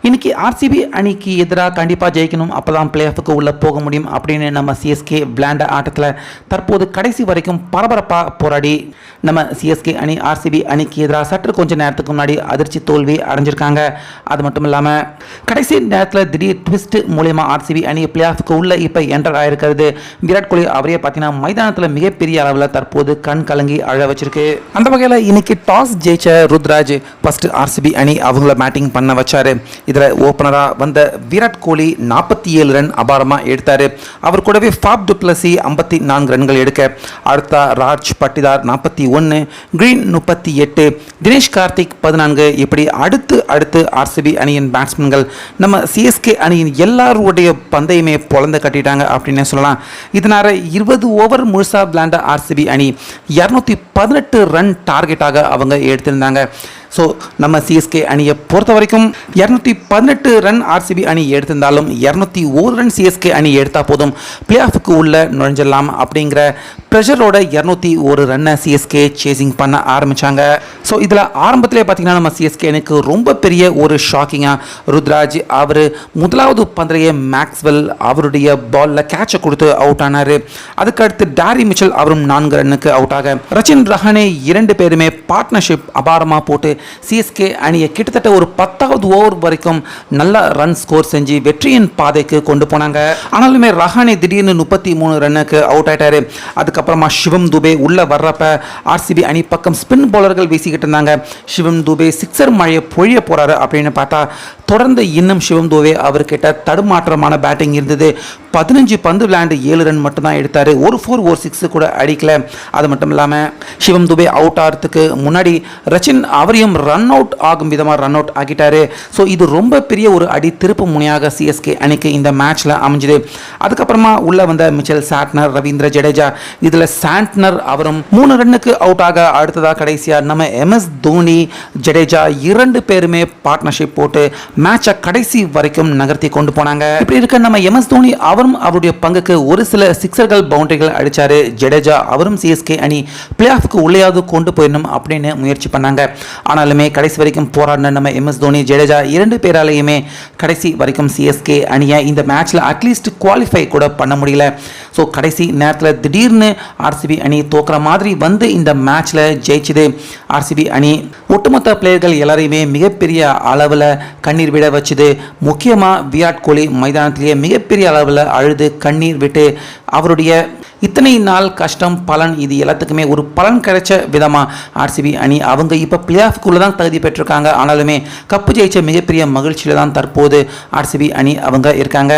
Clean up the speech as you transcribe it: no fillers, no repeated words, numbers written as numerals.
இன்னைக்கு ஆர்சிபி அணிக்கு எதிராக கண்டிப்பாக ஜெயிக்கணும், அப்போ தான் பிளே ஆஃபுக்கு உள்ளே போக முடியும் அப்படின்னு நம்ம சிஎஸ்கே விளையாண்ட ஆட்டத்தில் தற்போது கடைசி வரைக்கும் பரபரப்பாக போராடி நம்ம சிஎஸ்கே அணி ஆர்சிபி அணிக்கு எதிராக சற்று கொஞ்சம் நேரத்துக்கு முன்னாடி அதிர்ச்சி தோல்வி அடைஞ்சிருக்காங்க. அது மட்டும் இல்லாமல் கடைசி நேரத்தில் திடீர் ட்விஸ்ட் மூலயமா ஆர்சிபி அணி பிளே ஆஃபுக்கு உள்ளே இப்போ என்டர் ஆகிருக்கிறது. விராட் கோலி அவரே பார்த்தீங்கன்னா மைதானத்தில் மிகப்பெரிய அளவில் தற்போது கண் கலங்கி அழ வச்சிருக்கு. அந்த வகையில் இன்னைக்கு டாஸ் ஜெயிச்ச ருத்ராஜ் ஃபர்ஸ்ட் ஆர்சிபி அணி அவங்கள பேட்டிங் பண்ண வச்சாரு. இதில் ஓப்பனராக வந்த விராட் கோலி 47 ரன் அபாரமாக எடுத்தார். அவர் கூடவே ஃபாப் டு பிளஸி 54 ரன்கள் எடுக்க, அடுத்த ராஜ் பட்டிதார் 41, கிரீன் 38, தினேஷ் கார்த்திக் 14, இப்படி அடுத்து ஆர்சிபி அணியின் பேட்ஸ்மேன்கள் நம்ம சிஎஸ்கே அணியின் எல்லாருடைய பந்தையுமே பொழந்து கட்டிட்டாங்க அப்படின்னு சொல்லலாம். இதனால் 20 ஓவர் முழுசாக விளையாண்ட ஆர்சிபி அணி 218 ரன் டார்கெட்டாக அவங்க எடுத்திருந்தாங்க. ஸோ நம்ம சிஎஸ்கே அணியை பொறுத்த வரைக்கும் 218 ரன் ஆர்சிபி அணி எடுத்திருந்தாலும் 201 ரன் சிஎஸ்கே அணி எடுத்தால் போதும் பிளே ஆஃபுக்கு உள்ள நுழைஞ்சிடலாம் அப்படிங்கிற ப்ரெஷரோட 201 ரன்னை சிஎஸ்கே சேசிங் பண்ண ஆரம்பித்தாங்க. ஸோ இதில் ஆரம்பத்திலே பார்த்தீங்கன்னா நம்ம சிஎஸ்கே அணிக்கு ரொம்ப பெரிய ஒரு ஷாக்கிங்காக ருத்ராஜ் அவர் முதலாவது பந்தரையே மேக்ஸ்வெல் அவருடைய பாலில் கேட்சை கொடுத்து அவுட் ஆனார். அதுக்கடுத்து டாரி மிச்சல் அவரும் 4 ரன்னுக்கு அவுட் ஆக, ரச்சின் ரஹானே 2 பேருமே பார்ட்னர்ஷிப் அபாரமாக போட்டு சிஎஸ்கே அணியை கிட்டத்தட்ட ஒரு 10வது ஓவர் வரைக்கும் நல்ல ரன் ஸ்கோர் செஞ்சு வெற்றியின் பாதைக்கு கொண்டு போனாங்க. ஆனாலுமே ரஹானே திடீர்னு 33 ரன்னுக்கு அவுட் ஆயிட்டாரு. அதுக்கப்புறமா சிவம் துபே உள்ள வர்றப்ப ஆர்சிபி அணி பக்கம் ஸ்பின் பவுலர்கள் வீசிக்கிட்டு இருந்தாங்க. சிவம் துபே சிக்ஸர் மழையை பொழிய போறாரு அப்படின்னு பார்த்தா தொடர்ந்து இன்னும் சிவம் துபே அவர்கிட்ட தடுமாற்றமான பேட்டிங் இருந்தது. 15 பந்து விளையாண்டு 7 ரன் மட்டும் தான் எடுத்தார். ஒரு 4 ஒரு 6 கூட அடிக்கல. அது மட்டும் இல்லாமல் சிவம் துபே அவுட் ஆகிறதுக்கு முன்னாடி ரச்சின் அவரையும் ரன் அவுட் ஆகும் விதமாக ரன் அவுட் ஆகிட்டாரு. ஸோ இது ரொம்ப பெரிய ஒரு அடி திருப்பு முனையாக சிஎஸ்கே அணிக்கு இந்த மேட்ச்ல அமைஞ்சுது. அதுக்கப்புறமா உள்ள வந்த மிச்சல் சாட்னர், ரவீந்திர ஜடேஜா, இதில் சாண்ட்னர் அவரும் 3 ரன்னுக்கு அவுட் ஆக, அடுத்ததாக கடைசியாக நம்ம எம்எஸ் தோனி, ஜடேஜா 2 பேருமே பார்ட்னர்ஷிப் போட்டு மேட்சை கடைசி வரைக்கும் நகர்த்தி கொண்டு போனாங்க. இப்படி இருக்க நம்ம எம்எஸ் தோனி அவரும் அவருடைய பங்குக்கு ஒரு சில சிக்ஸர்கள் பவுண்டரிகள் அடிச்சாரு. ஜடேஜா அவரும் சிஎஸ்கே அணி பிளே ஆஃப்க்கு உள்ளேயாவது கொண்டு போயிடணும் அப்படின்னு முயற்சி பண்ணாங்க. ஆனாலுமே கடைசி வரைக்கும் போராடின நம்ம எம்எஸ் தோனி, ஜடேஜா 2 பேராலையுமே கடைசி வரைக்கும் சிஎஸ்கே அணியை இந்த மேட்ச்ல அட்லீஸ்ட் குவாலிஃபை கூட பண்ண முடியல. ஸோ கடைசி நேரத்தில் திடீர்னு ஆர்சிபி அணி தோக்குற மாதிரி வந்து இந்த மேட்ச்ல ஜெயிச்சுது. ஆர்சிபி அணி ஒட்டுமொத்த பிளேயர்கள் எல்லாரையுமே மிகப்பெரிய அளவில் கண்ணீர் விட வச்சுது. முக்கியமாக விராட் கோலி மைதானத்திலேயே மிகப்பெரிய அளவில் அழுது கண்ணீர் விட்டு அவருடைய இத்தனை நாள் கஷ்டம் பலன் இது எல்லாத்துக்குமே ஒரு பலன் கிடைச்ச விதமாக ஆர்சிபி அணி அவங்க இப்போ பிளே ஆஃப்குள்ளே தான் தகுதி பெற்றிருக்காங்க. ஆனாலுமே கப்பு ஜெயிச்ச மிகப்பெரிய மகிழ்ச்சியில் தான் தற்போது ஆர்சிபி அணி அவங்க இருக்காங்க.